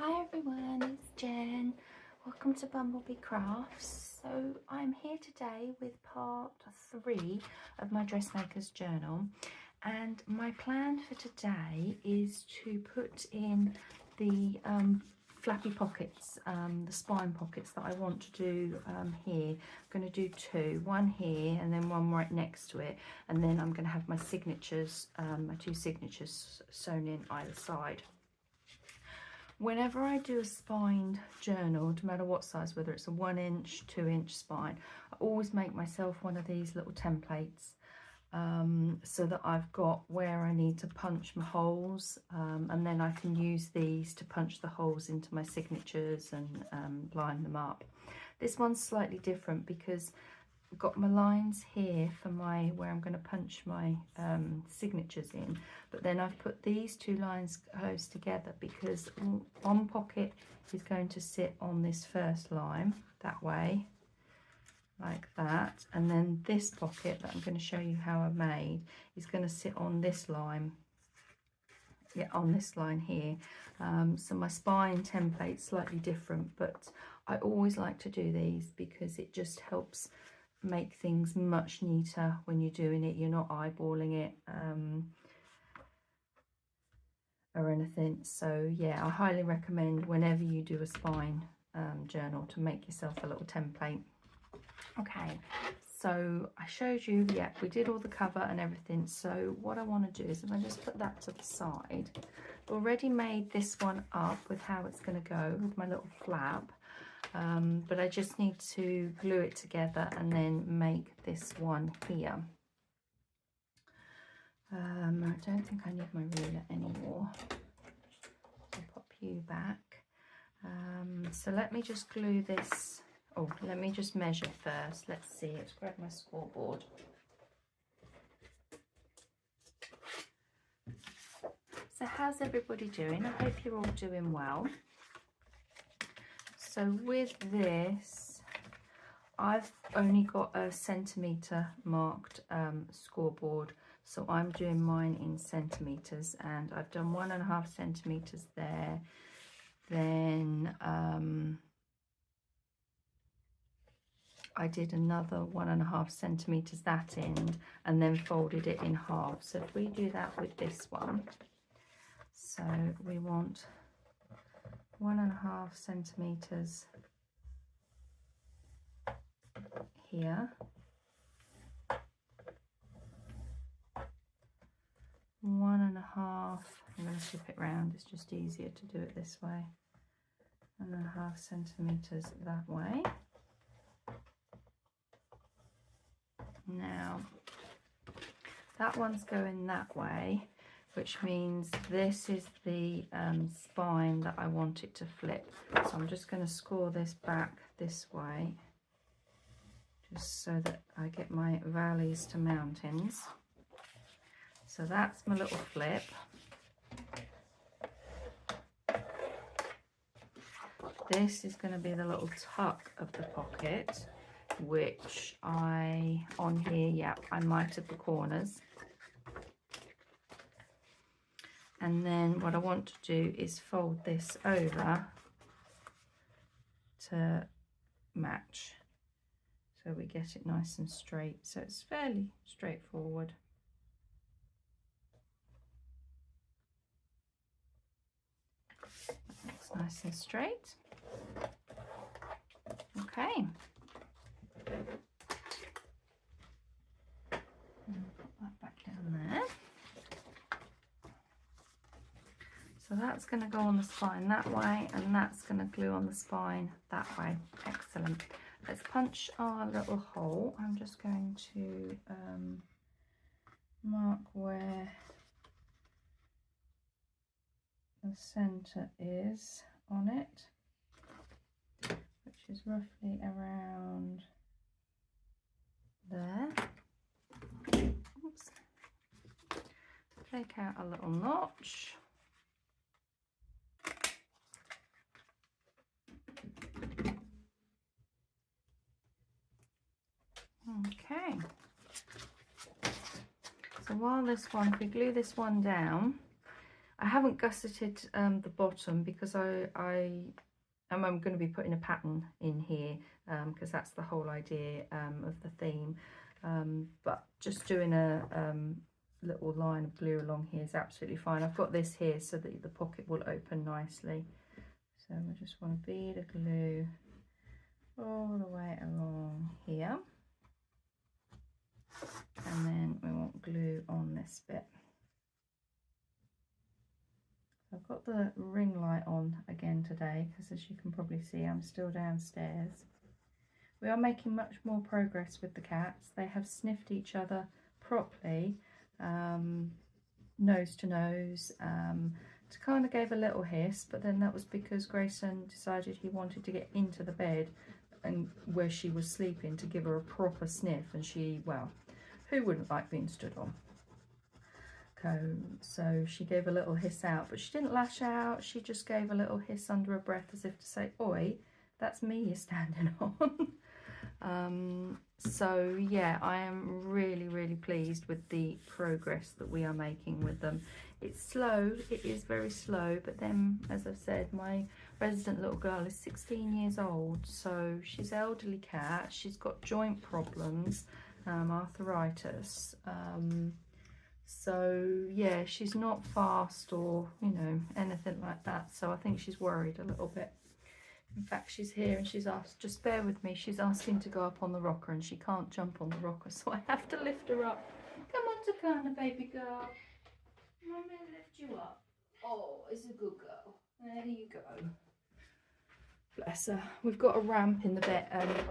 Hi everyone, it's Jen. Welcome to BumbleBeeCrafts. So I'm here today with part 3 of my Dressmaker's journal, and my plan for today is to put in the flappy pockets, the spine pockets that I want to do here. I'm going to do two, one here and then one right next to it, and then I'm going to have my signatures, my two signatures sewn in either side. Whenever I do a spined journal, no matter what size, whether it's a 1 inch, 2 inch spine, I always make myself one of these little templates so that I've got where I need to punch my holes, and then I can use these to punch the holes into my signatures and line them up. This one's slightly different because I've got my lines here for my where I'm going to punch my signatures in, but then I've put these two lines close together because one pocket is going to sit on this first line that way, like that, and then this pocket that I'm going to show you how I made is going to sit on this line, on this line here. So my spine template's slightly different, but I always like to do these because it just helps make things much neater when you're doing it. You're not eyeballing it or anything. So yeah, I highly recommend whenever you do a spine journal to make yourself a little template. Okay, so I showed you, yeah, we did all the cover and everything. So what I want to do is, if I just put that to the side, I've already made this one up with how it's going to go with my little flap. But I just need to glue it together and then make this one here. I don't think I need my ruler anymore. I'll pop you back. So let me just glue this. Oh, let me just measure first. Let's see. Let's grab my scoreboard. So how's everybody doing? I hope you're all doing well. So with this, I've only got a centimetre marked scoreboard, so I'm doing mine in centimetres, and I've done 1.5 centimetres there. Then I did another 1.5 centimetres that end, and then folded it in half. So if we do that with this one, so we want 1.5 centimetres here, 1.5, I'm going to flip it round, it's just easier to do it this way, 1.5 centimetres that way. Now that one's going that way, which means this is the spine that I want it to flip. So I'm just going to score this back this way, just so that I get my valleys to mountains. So that's my little flip. This is going to be the little tuck of the pocket, which on here, yeah, I mited the corners. And then what I want to do is fold this over to match, so we get it nice and straight. So it's fairly straightforward. That looks nice and straight. Okay. Put that back down there. So that's going to go on the spine that way, and that's going to glue on the spine that way. Excellent. Let's punch our little hole. I'm just going to mark where the centre is on it, which is roughly around there. Oops. Take out a little notch. Okay, so while this one, if we glue this one down, I haven't gusseted the bottom because I'm going to be putting a pattern in here because that's the whole idea of the theme. But just doing a little line of glue along here is absolutely fine. I've got this here so that the pocket will open nicely. So we just want a bead of glue all the way along here. And then we want glue on this bit. I've got the ring light on again today because, as you can probably see, I'm still downstairs. We are making much more progress with the cats. They have sniffed each other properly, nose to nose. Kind of gave a little hiss, but then that was because Grayson decided he wanted to get into the bed and where she was sleeping to give her a proper sniff, and she, well, who wouldn't like being stood on? So she gave a little hiss out, but she didn't lash out. She just gave a little hiss under her breath as if to say, oi, that's me you're standing on. So yeah, I am really pleased with the progress that we are making with them. It's slow, it is very slow, but then, as I've said, my resident little girl is 16 years old, so she's an elderly cat. She's got joint problems, arthritis. So yeah, she's not fast or, you know, anything like that. So I think she's worried a little bit. In fact, she's here and she's asked, just bear with me, she's asking to go up on the rocker and she can't jump on the rocker, so I have to lift her up. Come on, Takana, baby girl. Mommy, lift you up. Oh, it's a good girl. There you go. Bless her. We've got a ramp in the bed,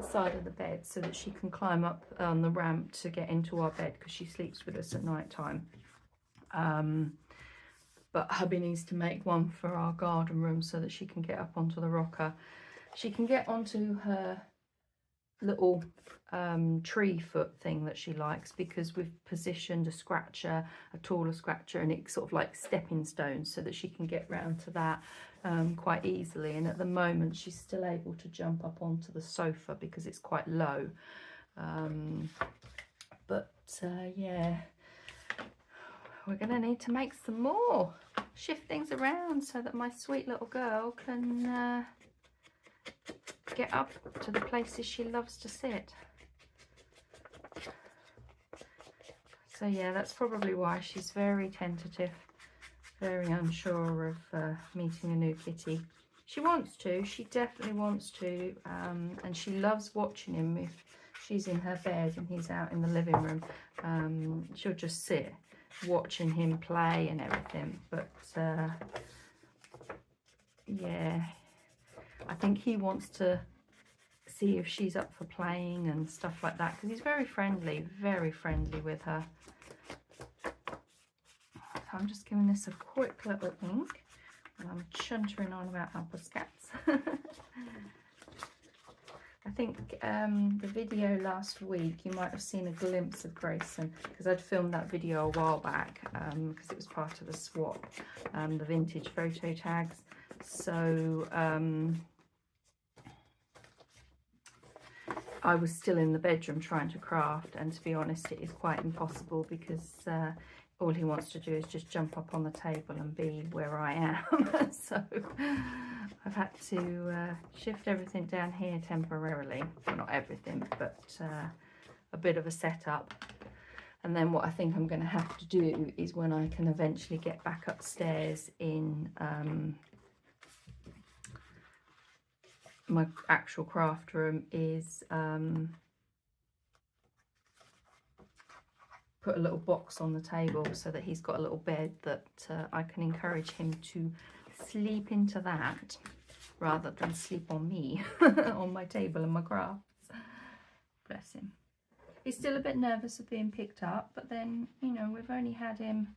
side of the bed, so that she can climb up the ramp to get into our bed because she sleeps with us at night time. But hubby needs to make one for our garden room so that she can get up onto the rocker. She can get onto her little tree foot thing that she likes because we've positioned a scratcher, a taller scratcher, and it's sort of like stepping stones so that she can get round to that quite easily. And at the moment she's still able to jump up onto the sofa because it's quite low. Yeah, we're going to need to make some more, shift things around so that my sweet little girl can get up to the places she loves to sit. So yeah, that's probably why she's very tentative, very unsure of meeting a new kitty. She wants to, she definitely wants to, and she loves watching him. If she's in her bed and he's out in the living room, she'll just sit watching him play and everything. But yeah, I think he wants to see if she's up for playing and stuff like that because he's very friendly with her. So I'm just giving this a quick little ink and I'm chuntering on about my cats. I think the video last week you might have seen a glimpse of Grayson because I'd filmed that video a while back because it was part of the swap, the vintage photo tags. So I was still in the bedroom trying to craft, and to be honest it is quite impossible because all he wants to do is just jump up on the table and be where I am. So I've had to shift everything down here temporarily. Well, not everything, but a bit of a setup. And then what I think I'm going to have to do is when I can eventually get back upstairs in my actual craft room is put a little box on the table so that he's got a little bed that I can encourage him to sleep into that rather than sleep on me on my table and my crafts. Bless him. He's still a bit nervous of being picked up, but then, you know, we've only had him,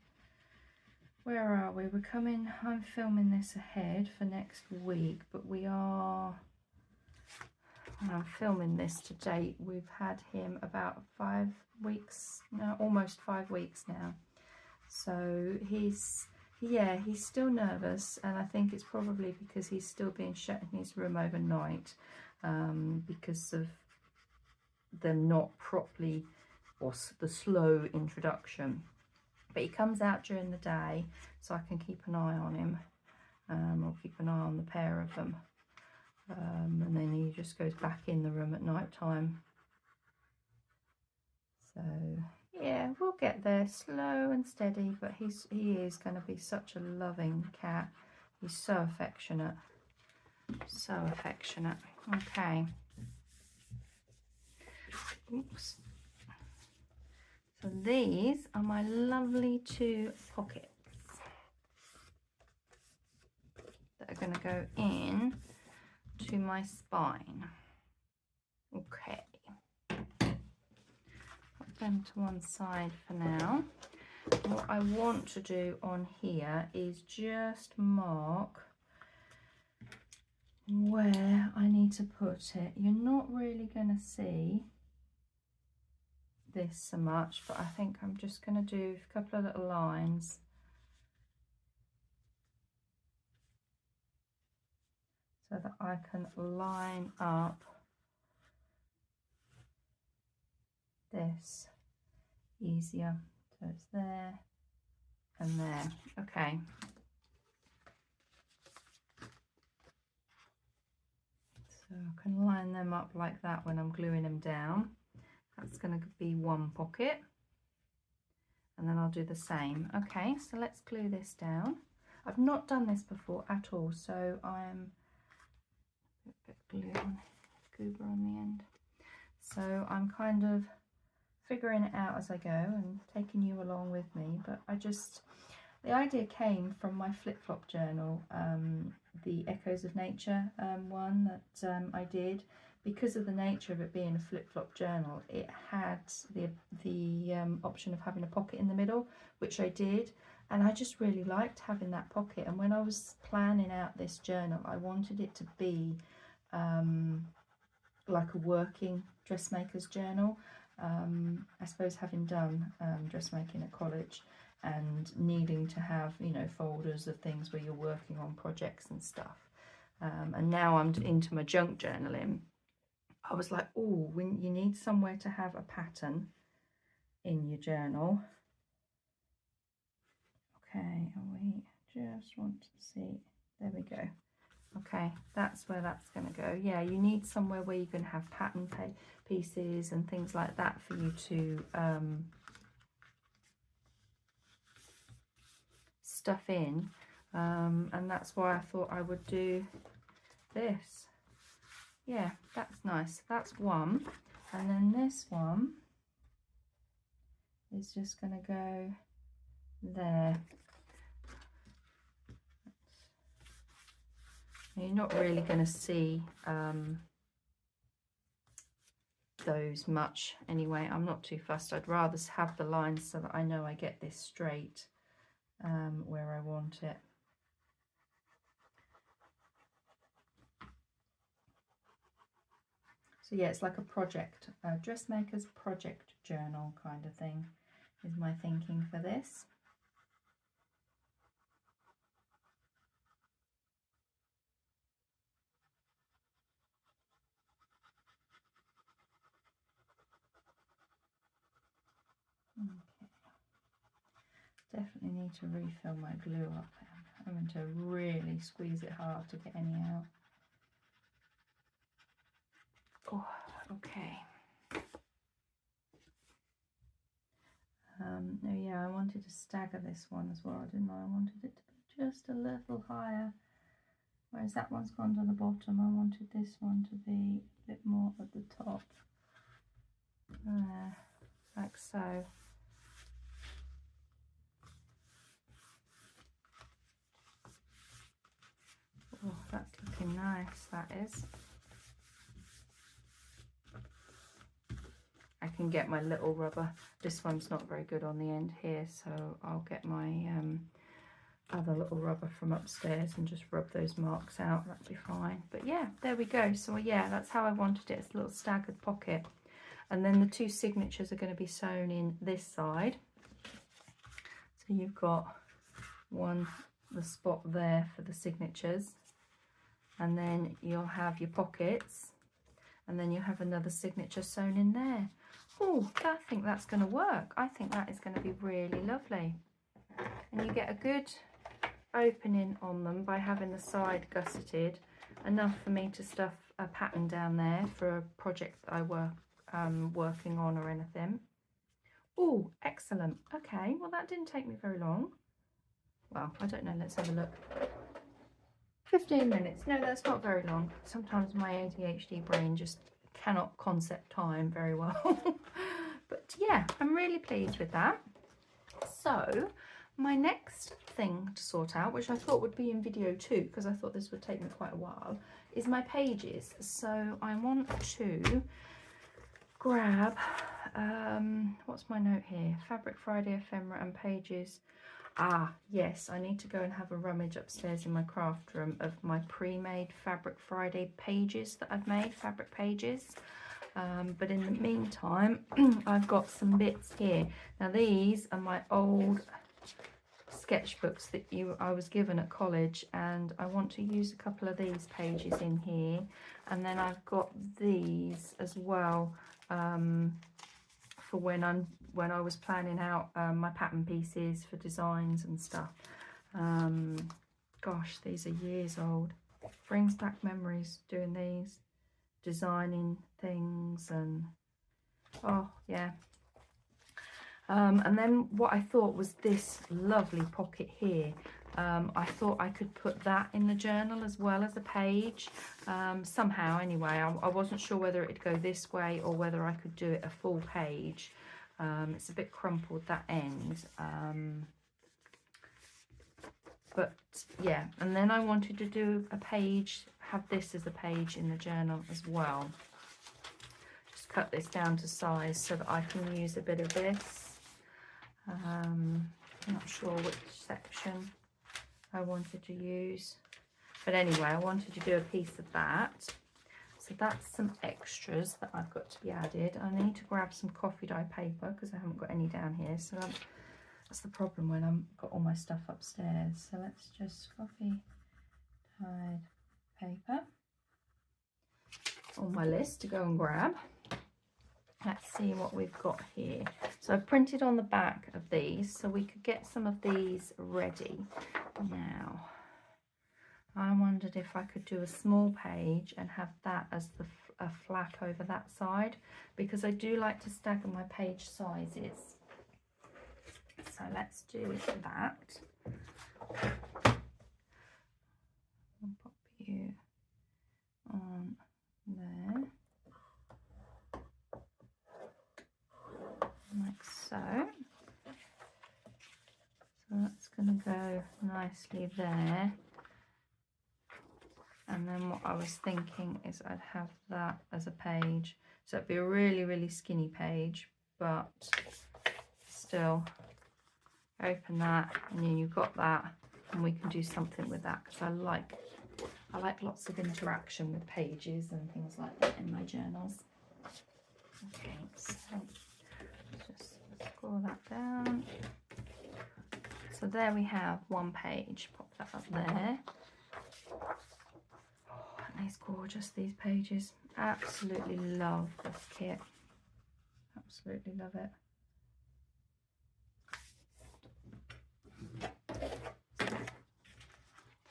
where are we? We're coming, I'm filming this ahead for next week, but we are, when I'm filming this to date, we've had him about 5 weeks now, almost 5 weeks now. So he's still nervous, and I think it's probably because he's still being shut in his room overnight because of the not properly, or the slow introduction. but he comes out during the day, so I can keep an eye on him, or keep an eye on the pair of them, and then he just goes back in the room at night time. So yeah, we'll get there slow and steady, but he is going to be such a loving cat. He's so affectionate, so affectionate. Okay. Oops. So these are my lovely 2 pockets that are going to go in to my spine. Okay. Put them to one side for now. What I want to do on here is just mark where I need to put it. You're not really going to see this so much, but I think I'm just going to do a couple of little lines so that I can line up this easier. So it's there and there. Okay. So I can line them up like that when I'm gluing them down. That's going to be one pocket, and then I'll do the same. Okay, so let's glue this down. I've not done this before at all, so I'm a bit goober on the end. So I'm kind of figuring it out as I go and taking you along with me, but the idea came from my flip-flop journal, the Echoes of Nature one that I did. Because of the nature of it being a flip-flop journal, it had the option of having a pocket in the middle, which I did, and I just really liked having that pocket. And when I was planning out this journal, I wanted it to be like a working dressmaker's journal. I suppose having done dressmaking at college and needing to have, you know, folders of things where you're working on projects and stuff, and now I'm into my junk journaling, I was like, oh, when you need somewhere to have a pattern in your journal. Okay, and we just want to see, there we go. Okay, that's where that's going to go. Yeah, you need somewhere where you can have pattern pieces and things like that for you to stuff in, and that's why I thought I would do this. Yeah, that's nice. That's one, and then this one is just going to go there. You're not really going to see those much anyway. I'm not too fussed. I'd rather have the lines so that I know I get this straight where I want it. So yeah, it's like a project, dressmaker's project journal kind of thing is my thinking for this. Okay. Definitely need to refill my glue up. I'm having to really squeeze it hard to get any out. Oh, okay. Oh yeah, I wanted to stagger this one as well, didn't I? I wanted it to be just a little higher, whereas that one's gone to the bottom. I wanted this one to be a bit more at the top, like so. Oh, that's looking nice, that is. I can get my little rubber. This one's not very good on the end here, so I'll get my other little rubber from upstairs and just rub those marks out. That'll be fine. But yeah, there we go. So yeah, that's how I wanted it. It's a little staggered pocket. And then the 2 signatures are going to be sewn in this side. So you've got the spot there for the signatures, and then you'll have your pockets, and then you have another signature sewn in there. Oh, I think that's going to work. I think that is going to be really lovely. And you get a good opening on them by having the side gusseted, enough for me to stuff a pattern down there for a project that I working on or anything. Oh, excellent. Okay, well that didn't take me very long. Well, I don't know, let's have a look. 15 minutes. No, that's not very long. Sometimes my ADHD brain just cannot concept time very well. But yeah, I'm really pleased with that. So my next thing to sort out, which I thought would be in video 2 because I thought this would take me quite a while, is my pages. So I want to grab, what's my note here? Fabric Friday ephemera and pages. Ah, yes, I need to go and have a rummage upstairs in my craft room of my pre-made Fabric Friday pages that I've made, fabric pages. But in the meantime, I've got some bits here. Now these are my old sketchbooks that I was given at college, and I want to use a couple of these pages in here. And then I've got these as well for when I was planning out my pattern pieces for designs and stuff. Gosh, these are years old. Brings back memories doing these, designing things, and oh yeah. And then what I thought was this lovely pocket here. I thought I could put that in the journal as well as a page, somehow anyway. I wasn't sure whether it'd go this way or whether I could do it a full page. It's a bit crumpled, that end. But yeah, and then I wanted to do a page, have this as a page in the journal as well. Just cut this down to size so that I can use a bit of this. I'm not sure which section I wanted to use, but anyway, I wanted to do a piece of that. So that's some extras that I've got to be added. I need to grab some coffee dye paper because I haven't got any down here. So that's the problem when I've got all my stuff upstairs. So let's just coffee dyed paper on my list to go and grab. Let's see what we've got here. So I've printed on the back of these so we could get some of these ready. Now, I wondered if I could do a small page and have that as a flap over that side, because I do like to stagger my page sizes. So let's do that. I'll pop you on there. Like so. So that's going to go nicely there. And then what I was thinking is I'd have that as a page. So it'd be a really, really skinny page, but still open that, and then you've got that, and we can do something with that, because I like lots of interaction with pages and things like that in my journals. Okay, so just scroll that down. So there we have one page. Pop that up there. Oh, aren't these gorgeous, these pages? Absolutely love this kit. Absolutely love it.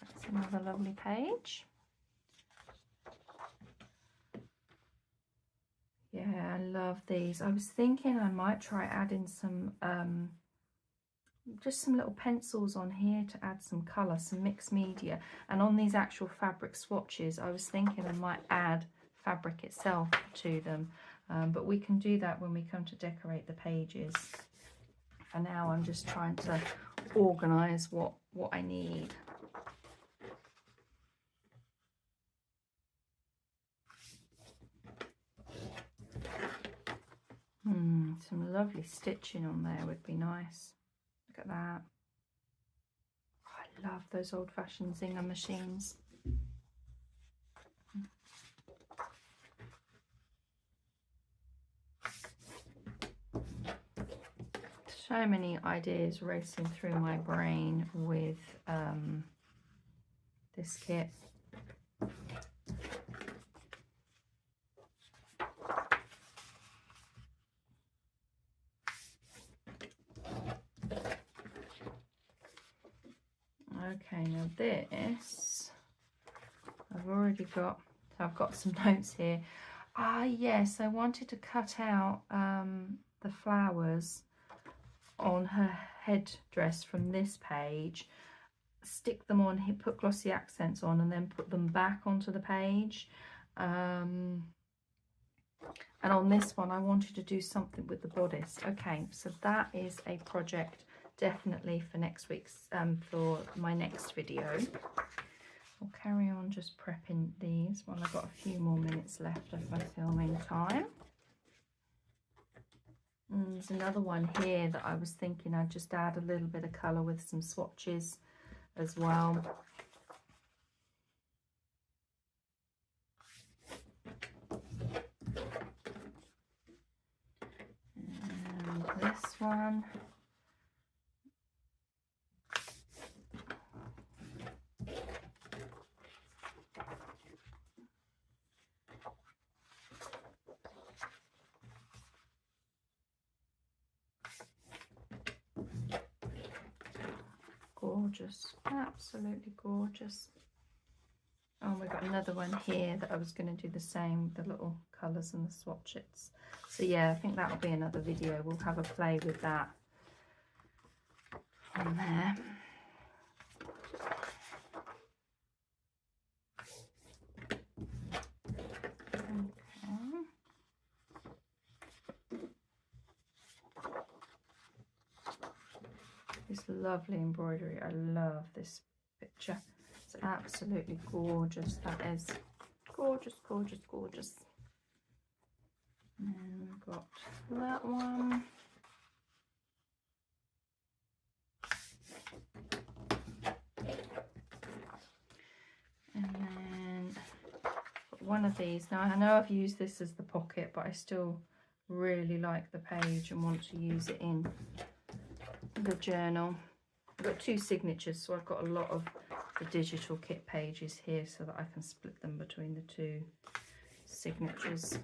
That's another lovely page. Yeah, I love these. I was thinking I might try adding some just some little pencils on here to add some colour, some mixed media. And on these actual fabric swatches, I was thinking I might add fabric itself to them. But we can do that when we come to decorate the pages. For now, I'm just trying to organise what I need. Some lovely stitching on there would be nice. Look at that. Oh, I love those old-fashioned Zinger machines. So many ideas racing through my brain with this kit. Okay, now this, I've already got, so I've got some notes here. Ah, yes, I wanted to cut out the flowers on her headdress from this page, stick them on, put glossy accents on, and then put them back onto the page. And on this one I wanted to do something with the bodice. Okay, so that is a project definitely for next week's for my next video. I'll carry on just prepping these while I've got a few more minutes left of my filming time. And there's another one here that I was thinking I'd just add a little bit of colour with some swatches as well. And this one. Gorgeous, absolutely gorgeous. Oh, we've got another one here that I was going to do the same, the little colours and the swatches. So yeah, I think that'll be another video. We'll have a play with that on there. This lovely embroidery, I love this picture. It's absolutely gorgeous. That is gorgeous, gorgeous, gorgeous. And we've got that one. And then one of these. Now I know I've used this as the pocket, but I still really like the page and want to use it in the journal. I've got two signatures, so I've got a lot of the digital kit pages here so that I can split them between the two signatures.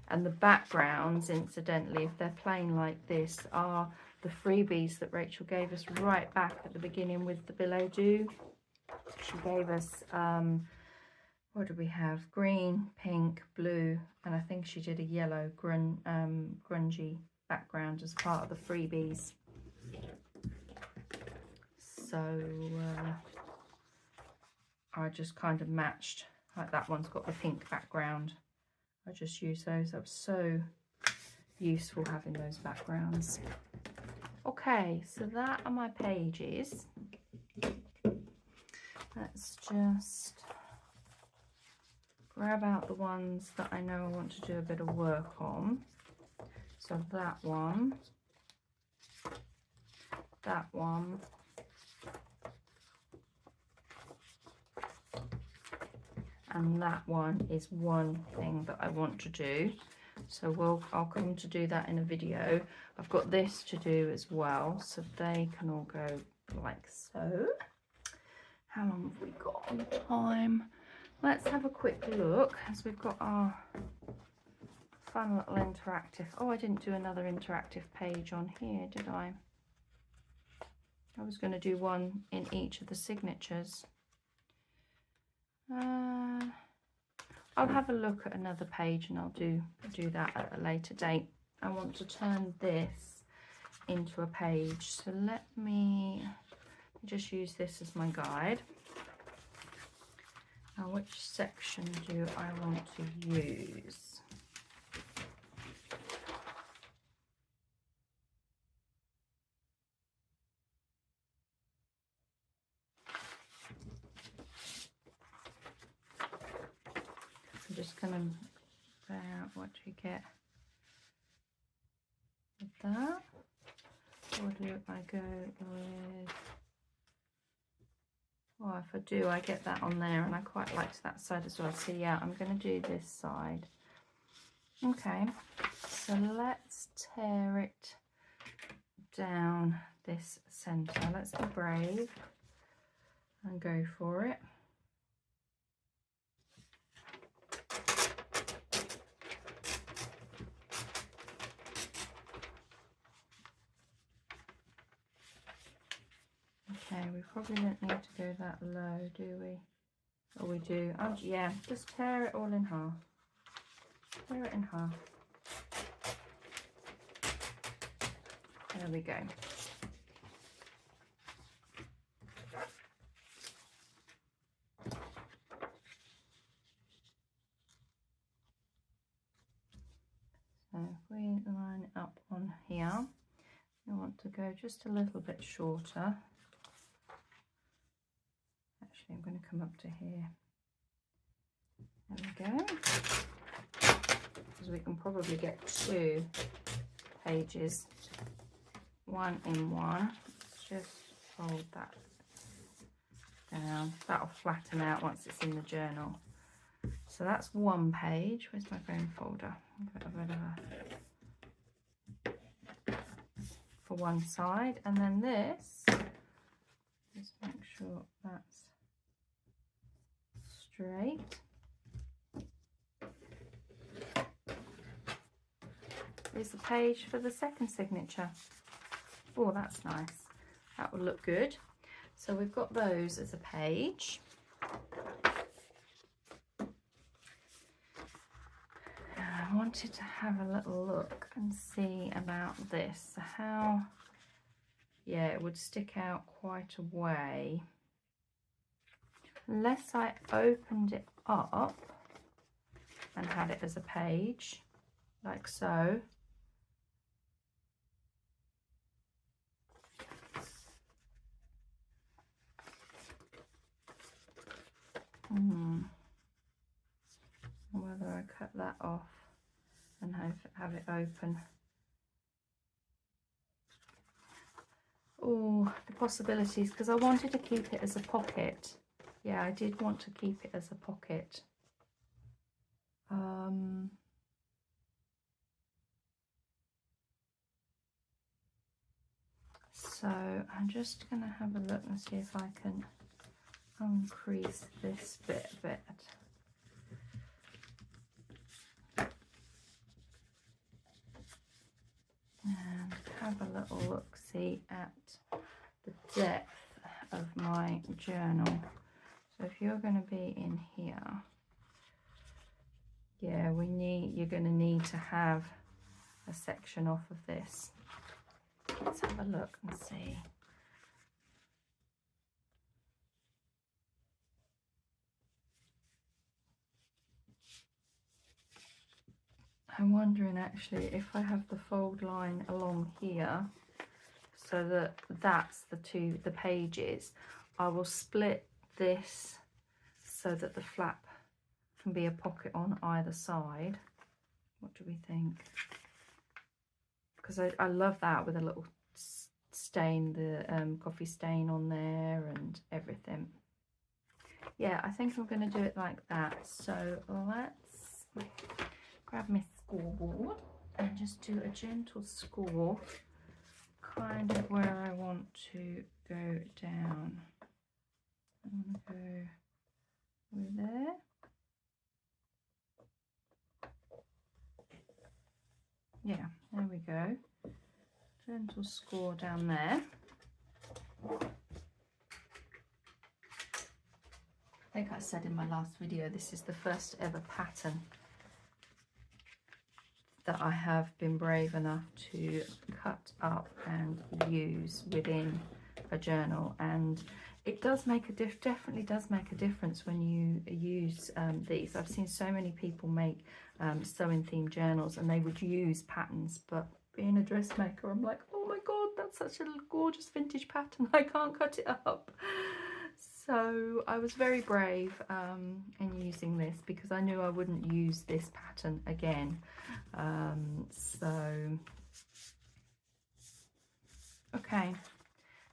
And the backgrounds, incidentally, if they're plain like this, are the freebies that Rachel gave us right back at the beginning with the billet doux. She gave us what do we have? Green, pink, blue, and I think she did a yellow grungy background as part of the freebies. So I just kind of matched, like that one's got the pink background. I just used those. That was so useful having those backgrounds. Okay, so that are my pages. Let's just grab out the ones that I know I want to do a bit of work on. So that one, and that one is one thing that I want to do. So I'll come to do that in a video. I've got this to do as well, so they can all go like so. How long have we got on time? Let's have a quick look, as we've got our fun little interactive. Oh, I didn't do another interactive page on here, did I? I was going to do one in each of the signatures. I'll have a look at another page and I'll do that at a later date. I want to turn this into a page, so let me just use this as my guide. Now, which section do I want to use? I'm just going to figure out what to get with that. Or do I go with... Well, if I do, I get that on there, and I quite liked that side as well. So yeah, I'm going to do this side. Okay, so let's tear it down this centre. Let's be brave and go for it. probably don't need to go that low, do we? Oh, we do. Oh, yeah, just tear it all in half. Tear it in half. There we go. So if we line it up on here, we want to go just a little bit shorter. Actually, I'm going to come up to here. There we go. Because we can probably get 2 pages, 1 in 1. Just fold that down. That'll flatten out once it's in the journal. So that's 1 page. Where's my phone folder? I've got for one side, and then this, just make sure that's straight. Here's the page for the second signature. Oh, that's nice. That will look good. So we've got those as a page. I wanted to have a little look and see about this. How, yeah, it would stick out quite a way. Unless I opened it up and had it as a page, like so. Whether I cut that off and have it open. Oh, the possibilities, because I wanted to keep it as a pocket. Yeah, I did want to keep it as a pocket. So I'm just going to have a look and see if I can increase this bit a bit. And have a little look-see at the depth of my journal. So if you're going to be in here, yeah, you're going to need to have a section off of this. Let's have a look and see. I'm wondering actually if I have the fold line along here, so that that's the pages, I will split this so that the flap can be a pocket on either side. What do we think? Because I love that with a little stain, the coffee stain on there and everything. Yeah, I think I'm going to do it like that. So let's grab my scoreboard and just do a gentle score, kind of where I want to go down. I want to go over there. Yeah, there we go. Gentle score down there. I think I said in my last video, this is the first ever pattern that I have been brave enough to cut up and use within a journal, and it does make definitely does make a difference when you use these. I've seen so many people make sewing themed journals and they would use patterns, but being a dressmaker, I'm like, oh my god, that's such a gorgeous vintage pattern, I can't cut it up. So I was very brave in using this because I knew I wouldn't use this pattern again. Okay,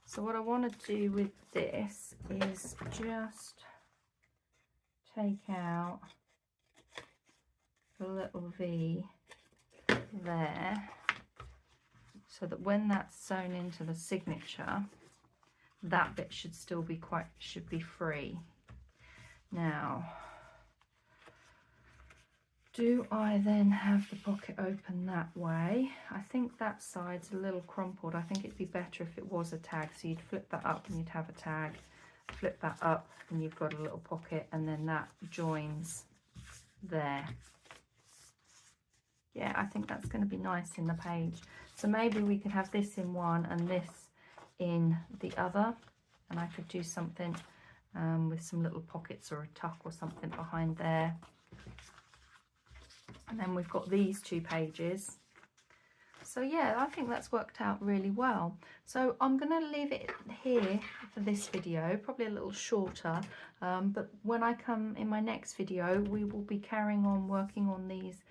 so what I want to do with this is just take out the little V there, so that when that's sewn into the signature, that bit should still be should be free. Now, Do I then have the pocket open that way? I think that side's a little crumpled. I think it'd be better if it was a tag. So you'd flip that up and you'd have a tag. Flip that up and you've got a little pocket, and then that joins there. Yeah, I think that's going to be nice in the page. So maybe we could have this in one and this in the other. And I could do something with some little pockets or a tuck or something behind there. And then we've got these 2 pages. So yeah, I think that's worked out really well. So I'm going to leave it here for this video, probably a little shorter, but when I come in my next video, we will be carrying on working on these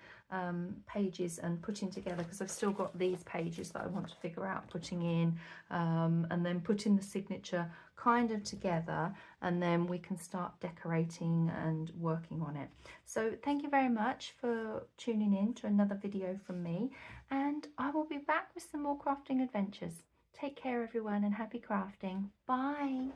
pages and putting together, because I've still got these pages that I want to figure out putting in, and then putting the signature kind of together, and then we can start decorating and working on it. So thank you very much for tuning in to another video from me, and I will be back with some more crafting adventures. Take care everyone, and happy crafting. Bye.